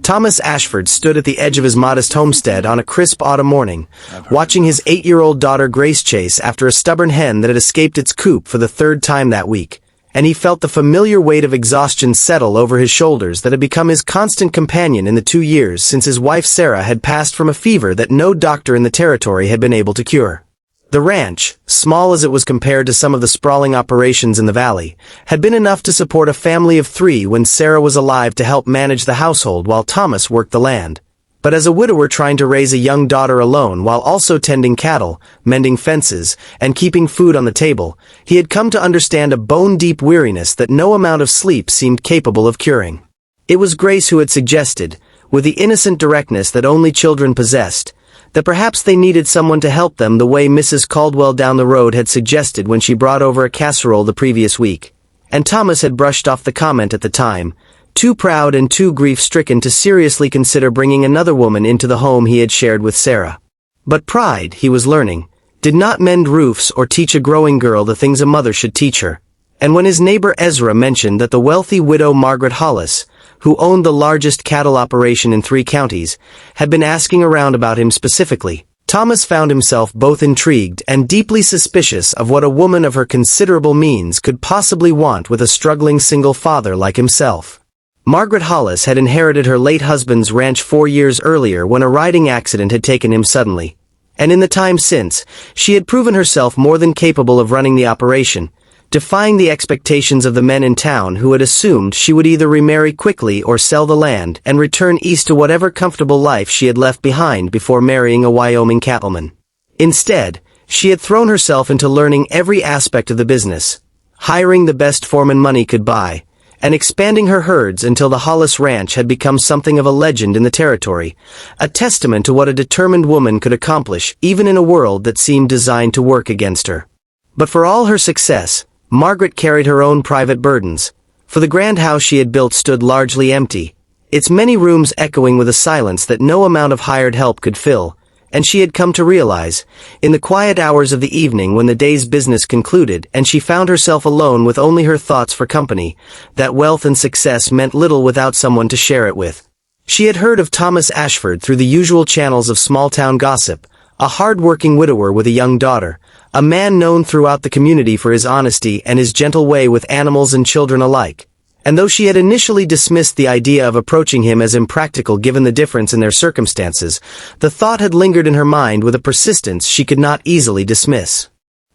Thomas Ashford stood at the edge of his modest homestead on a crisp autumn morning, watching his 8-year-old daughter Grace chase after a stubborn hen that had escaped its coop for the third time that week, and he felt the familiar weight of exhaustion settle over his shoulders that had become his constant companion in the 2 years since his wife Sarah had passed from a fever that no doctor in the territory had been able to cure. The ranch, small as it was compared to some of the sprawling operations in the valley, had been enough to support a family of 3 when Sarah was alive to help manage the household while Thomas worked the land. But as a widower trying to raise a young daughter alone while also tending cattle, mending fences, and keeping food on the table, he had come to understand a bone-deep weariness that no amount of sleep seemed capable of curing. It was Grace who had suggested, with the innocent directness that only children possessed, that perhaps they needed someone to help them the way Mrs. Caldwell down the road had suggested when she brought over a casserole the previous week. And Thomas had brushed off the comment at the time, too proud and too grief-stricken to seriously consider bringing another woman into the home he had shared with Sarah. But pride, he was learning, did not mend roofs or teach a growing girl the things a mother should teach her. And when his neighbor Ezra mentioned that the wealthy widow Margaret Hollis, who owned the largest cattle operation in 3 counties, had been asking around about him specifically, Thomas found himself both intrigued and deeply suspicious of what a woman of her considerable means could possibly want with a struggling single father like himself. Margaret Hollis had inherited her late husband's ranch 4 years earlier when a riding accident had taken him suddenly, and in the time since, she had proven herself more than capable of running the operation, defying the expectations of the men in town who had assumed she would either remarry quickly or sell the land and return east to whatever comfortable life she had left behind before marrying a Wyoming cattleman. Instead, she had thrown herself into learning every aspect of the business, hiring the best foreman money could buy, and expanding her herds until the Hollis Ranch had become something of a legend in the territory, a testament to what a determined woman could accomplish even in a world that seemed designed to work against her. But for all her success, Margaret carried her own private burdens, for the grand house she had built stood largely empty, its many rooms echoing with a silence that no amount of hired help could fill, and she had come to realize, in the quiet hours of the evening when the day's business concluded and she found herself alone with only her thoughts for company, that wealth and success meant little without someone to share it with. She had heard of Thomas Ashford through the usual channels of small-town gossip, a hard-working widower with a young daughter, a man known throughout the community for his honesty and his gentle way with animals and children alike. And though she had initially dismissed the idea of approaching him as impractical given the difference in their circumstances, the thought had lingered in her mind with a persistence she could not easily dismiss.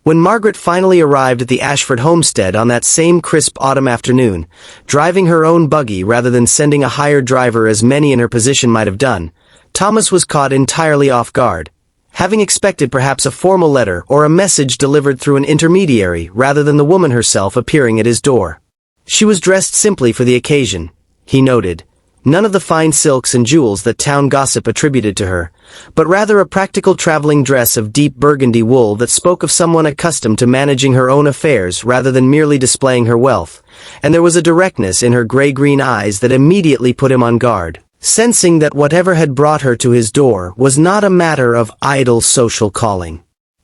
When Margaret finally arrived at the Ashford homestead on that same crisp autumn afternoon, driving her own buggy rather than sending a hired driver as many in her position might have done, Thomas was caught entirely off guard, having expected perhaps a formal letter or a message delivered through an intermediary rather than the woman herself appearing at his door. She was dressed simply for the occasion, he noted, none of the fine silks and jewels that town gossip attributed to her, but rather a practical traveling dress of deep burgundy wool that spoke of someone accustomed to managing her own affairs rather than merely displaying her wealth, and there was a directness in her gray-green eyes that immediately put him on guard, sensing that whatever had brought her to his door was not a matter of idle social calling.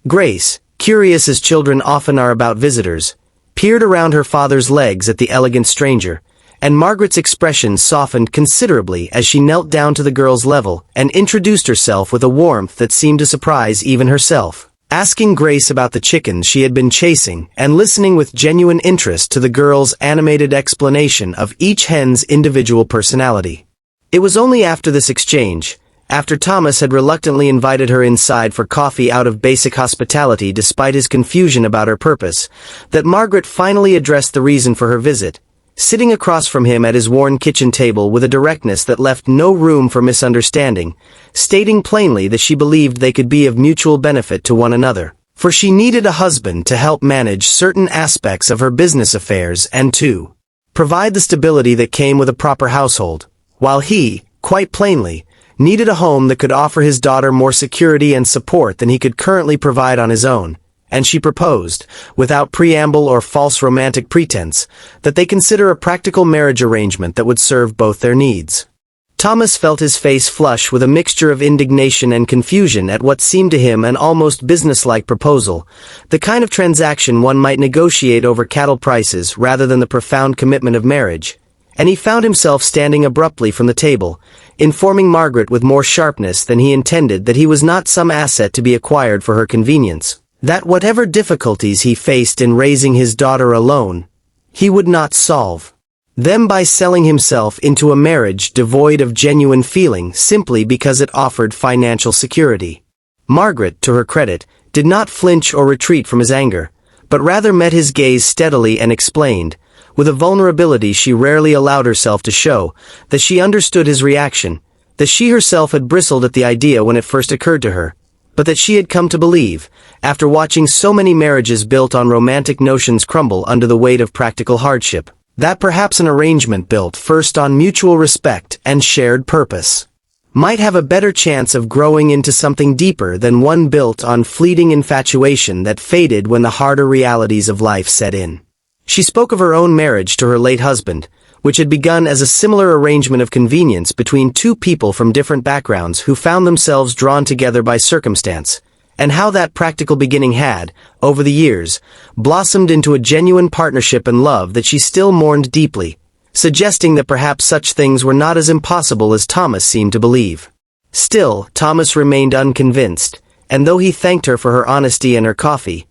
Grace, curious as children often are about visitors, peered around her father's legs at the elegant stranger, and Margaret's expression softened considerably as she knelt down to the girl's level and introduced herself with a warmth that seemed to surprise even herself, asking Grace about the chickens she had been chasing and listening with genuine interest to the girl's animated explanation of each hen's individual personality. It was only after this exchange, after Thomas had reluctantly invited her inside for coffee out of basic hospitality despite his confusion about her purpose, that Margaret finally addressed the reason for her visit, sitting across from him at his worn kitchen table with a directness that left no room for misunderstanding, stating plainly that she believed they could be of mutual benefit to one another, for she needed a husband to help manage certain aspects of her business affairs and to provide the stability that came with a proper household, while he, quite plainly, needed a home that could offer his daughter more security and support than he could currently provide on his own, and she proposed, without preamble or false romantic pretense, that they consider a practical marriage arrangement that would serve both their needs. Thomas felt his face flush with a mixture of indignation and confusion at what seemed to him an almost businesslike proposal, the kind of transaction one might negotiate over cattle prices rather than the profound commitment of marriage, and he found himself standing abruptly from the table, informing Margaret with more sharpness than he intended that he was not some asset to be acquired for her convenience, that whatever difficulties he faced in raising his daughter alone, he would not solve them by selling himself into a marriage devoid of genuine feeling simply because it offered financial security. Margaret, to her credit, did not flinch or retreat from his anger, but rather met his gaze steadily and explained, with a vulnerability she rarely allowed herself to show, that she understood his reaction, that she herself had bristled at the idea when it first occurred to her, but that she had come to believe, after watching so many marriages built on romantic notions crumble under the weight of practical hardship, that perhaps an arrangement built first on mutual respect and shared purpose might have a better chance of growing into something deeper than one built on fleeting infatuation that faded when the harder realities of life set in. She spoke of her own marriage to her late husband, which had begun as a similar arrangement of convenience between two people from different backgrounds who found themselves drawn together by circumstance, and how that practical beginning had, over the years, blossomed into a genuine partnership and love that she still mourned deeply, suggesting that perhaps such things were not as impossible as Thomas seemed to believe. Still, Thomas remained unconvinced, and though he thanked her for her honesty and her coffee,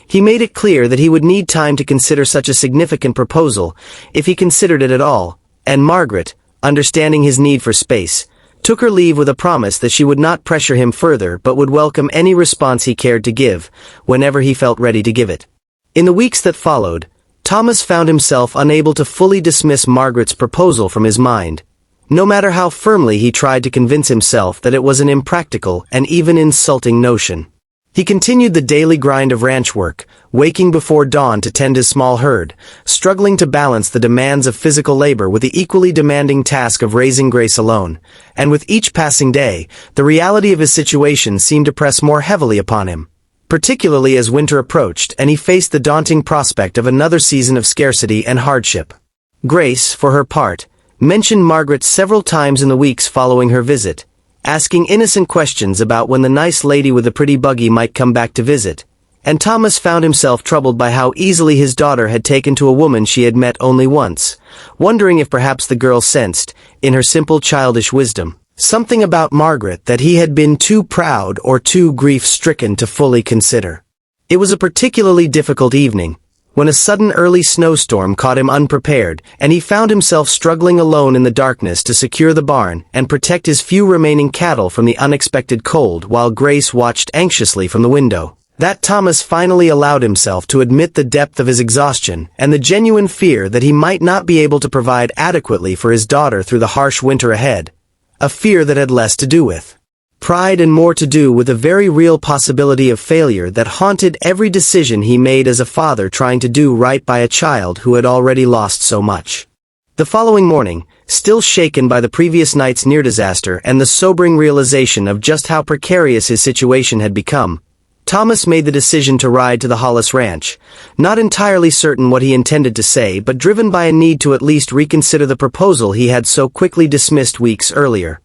he made it clear that he would need time to consider such a significant proposal, if he considered it at all, and Margaret, understanding his need for space, took her leave with a promise that she would not pressure him further but would welcome any response he cared to give, whenever he felt ready to give it. In the weeks that followed, Thomas found himself unable to fully dismiss Margaret's proposal from his mind, no matter how firmly he tried to convince himself that it was an impractical and even insulting notion. He continued the daily grind of ranch work, waking before dawn to tend his small herd, struggling to balance the demands of physical labor with the equally demanding task of raising Grace alone, and with each passing day, the reality of his situation seemed to press more heavily upon him, particularly as winter approached and he faced the daunting prospect of another season of scarcity and hardship. Grace, for her part, mentioned Margaret several times in the weeks following her visit, asking innocent questions about when the nice lady with the pretty buggy might come back to visit, and Thomas found himself troubled by how easily his daughter had taken to a woman she had met only once, wondering if perhaps the girl sensed, in her simple childish wisdom, something about Margaret that he had been too proud or too grief-stricken to fully consider. It was a particularly difficult evening, when a sudden early snowstorm caught him unprepared, and he found himself struggling alone in the darkness to secure the barn and protect his few remaining cattle from the unexpected cold while Grace watched anxiously from the window. That Thomas finally allowed himself to admit the depth of his exhaustion and the genuine fear that he might not be able to provide adequately for his daughter through the harsh winter ahead, a fear that had less to do with pride and more to do with a very real possibility of failure that haunted every decision he made as a father trying to do right by a child who had already lost so much. The following morning, still shaken by the previous night's near disaster and the sobering realization of just how precarious his situation had become, Thomas made the decision to ride to the Hollis ranch, not entirely certain what he intended to say but driven by a need to at least reconsider the proposal he had so quickly dismissed weeks earlier.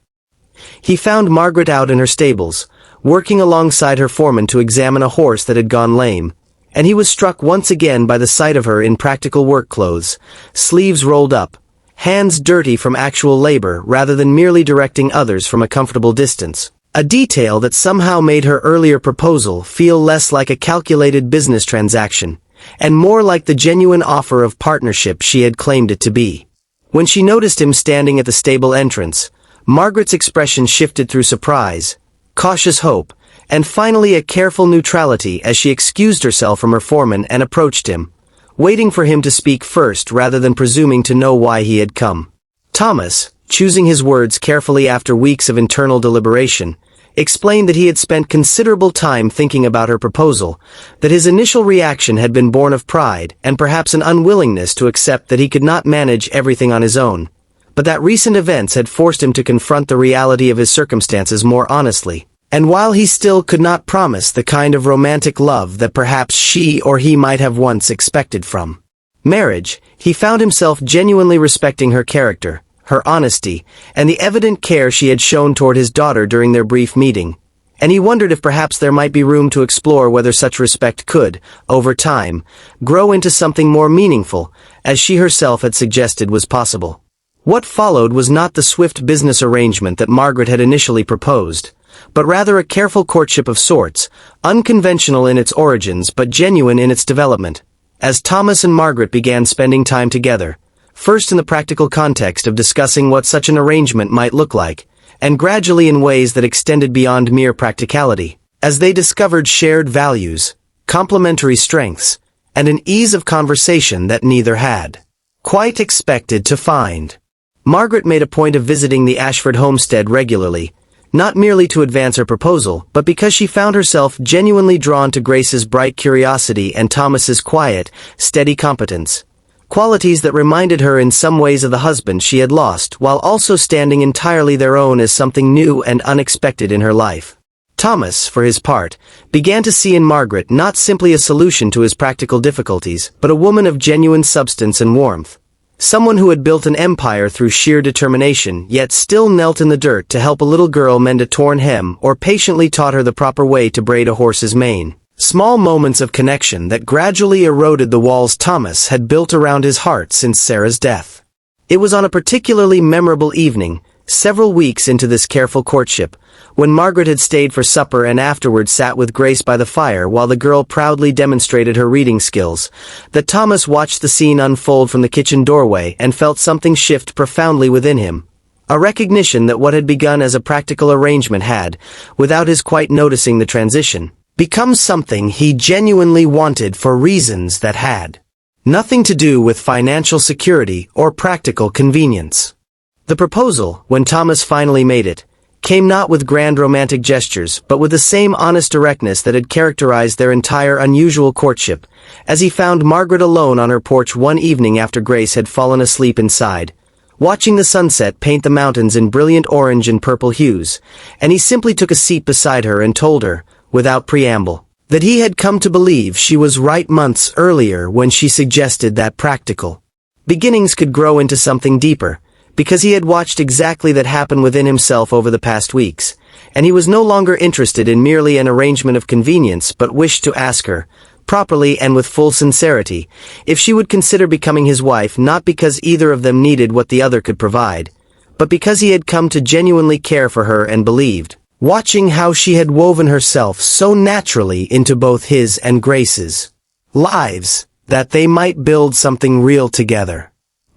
He found Margaret out in her stables, working alongside her foreman to examine a horse that had gone lame, and he was struck once again by the sight of her in practical work clothes, sleeves rolled up, hands dirty from actual labor rather than merely directing others from a comfortable distance, a detail that somehow made her earlier proposal feel less like a calculated business transaction, and more like the genuine offer of partnership she had claimed it to be. When she noticed him standing at the stable entrance, Margaret's expression shifted through surprise, cautious hope, and finally a careful neutrality as she excused herself from her foreman and approached him, waiting for him to speak first rather than presuming to know why he had come. Thomas, choosing his words carefully after weeks of internal deliberation, explained that he had spent considerable time thinking about her proposal, that his initial reaction had been born of pride and perhaps an unwillingness to accept that he could not manage everything on his own, but that recent events had forced him to confront the reality of his circumstances more honestly. And while he still could not promise the kind of romantic love that perhaps she or he might have once expected from marriage, he found himself genuinely respecting her character, her honesty, and the evident care she had shown toward his daughter during their brief meeting, and he wondered if perhaps there might be room to explore whether such respect could, over time, grow into something more meaningful, as she herself had suggested was possible. What followed was not the swift business arrangement that Margaret had initially proposed, but rather a careful courtship of sorts, unconventional in its origins but genuine in its development, as Thomas and Margaret began spending time together, first in the practical context of discussing what such an arrangement might look like, and gradually in ways that extended beyond mere practicality, as they discovered shared values, complementary strengths, and an ease of conversation that neither had quite expected to find. Margaret made a point of visiting the Ashford homestead regularly, not merely to advance her proposal, but because she found herself genuinely drawn to Grace's bright curiosity and Thomas's quiet, steady competence, qualities that reminded her in some ways of the husband she had lost, while also standing entirely their own as something new and unexpected in her life. Thomas, for his part, began to see in Margaret not simply a solution to his practical difficulties, but a woman of genuine substance and warmth. Someone who had built an empire through sheer determination, yet still knelt in the dirt to help a little girl mend a torn hem or patiently taught her the proper way to braid a horse's mane. Small moments of connection that gradually eroded the walls Thomas had built around his heart since Sarah's death. It was on a particularly memorable evening, several weeks into this careful courtship, when Margaret had stayed for supper and afterward sat with Grace by the fire while the girl proudly demonstrated her reading skills, that Thomas watched the scene unfold from the kitchen doorway and felt something shift profoundly within him. A recognition that what had begun as a practical arrangement had, without his quite noticing the transition, become something he genuinely wanted for reasons that had nothing to do with financial security or practical convenience. The proposal, when Thomas finally made it, came not with grand romantic gestures but with the same honest directness that had characterized their entire unusual courtship, as he found Margaret alone on her porch one evening after Grace had fallen asleep inside, watching the sunset paint the mountains in brilliant orange and purple hues, and he simply took a seat beside her and told her, without preamble, that he had come to believe she was right months earlier when she suggested that practical beginnings could grow into something deeper, because he had watched exactly that happen within himself over the past weeks, and he was no longer interested in merely an arrangement of convenience but wished to ask her, properly and with full sincerity, if she would consider becoming his wife not because either of them needed what the other could provide, but because he had come to genuinely care for her and believed, watching how she had woven herself so naturally into both his and Grace's lives, that they might build something real together.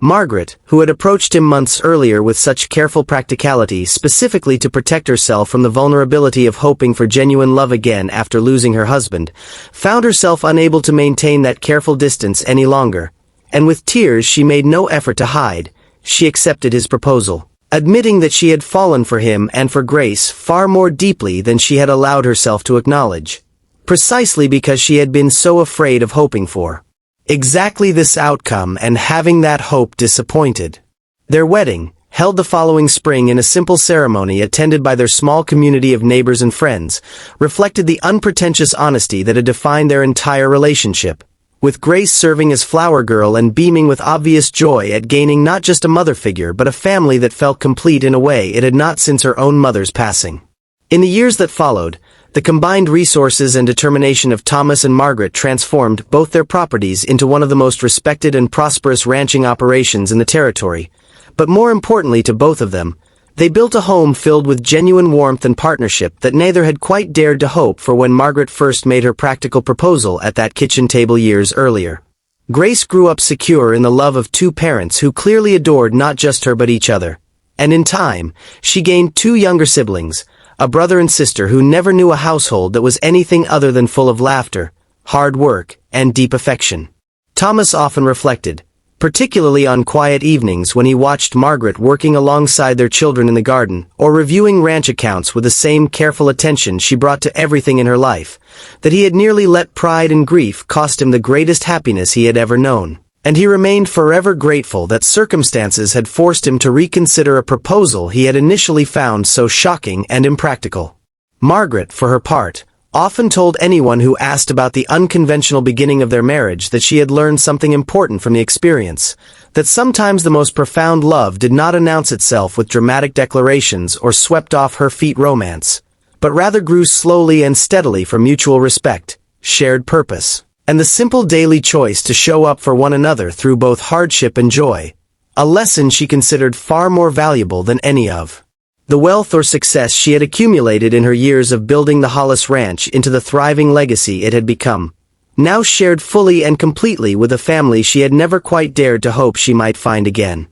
Margaret, who had approached him months earlier with such careful practicality specifically to protect herself from the vulnerability of hoping for genuine love again after losing her husband, found herself unable to maintain that careful distance any longer, and with tears she made no effort to hide, she accepted his proposal, admitting that she had fallen for him and for Grace far more deeply than she had allowed herself to acknowledge, precisely because she had been so afraid of hoping for exactly this outcome and having that hope disappointed. Their wedding, held the following spring in a simple ceremony attended by their small community of neighbors and friends, reflected the unpretentious honesty that had defined their entire relationship, with Grace serving as flower girl and beaming with obvious joy at gaining not just a mother figure but a family that felt complete in a way it had not since her own mother's passing. In the years that followed, the combined resources and determination of Thomas and Margaret transformed both their properties into one of the most respected and prosperous ranching operations in the territory, but more importantly to both of them, they built a home filled with genuine warmth and partnership that neither had quite dared to hope for when Margaret first made her practical proposal at that kitchen table years earlier. Grace grew up secure in the love of two parents who clearly adored not just her but each other, and in time, she gained two younger siblings, a brother and sister who never knew a household that was anything other than full of laughter, hard work, and deep affection. Thomas often reflected, particularly on quiet evenings when he watched Margaret working alongside their children in the garden, or reviewing ranch accounts with the same careful attention she brought to everything in her life, that he had nearly let pride and grief cost him the greatest happiness he had ever known. And he remained forever grateful that circumstances had forced him to reconsider a proposal he had initially found so shocking and impractical. Margaret, for her part, often told anyone who asked about the unconventional beginning of their marriage that she had learned something important from the experience, that sometimes the most profound love did not announce itself with dramatic declarations or swept-off-her-feet romance, but rather grew slowly and steadily from mutual respect, shared purpose, and the simple daily choice to show up for one another through both hardship and joy, A lesson she considered far more valuable than any of the wealth or success she had accumulated in her years of building the Hollis Ranch into the thriving legacy it had become, now shared fully and completely with a family she had never quite dared to hope she might find again.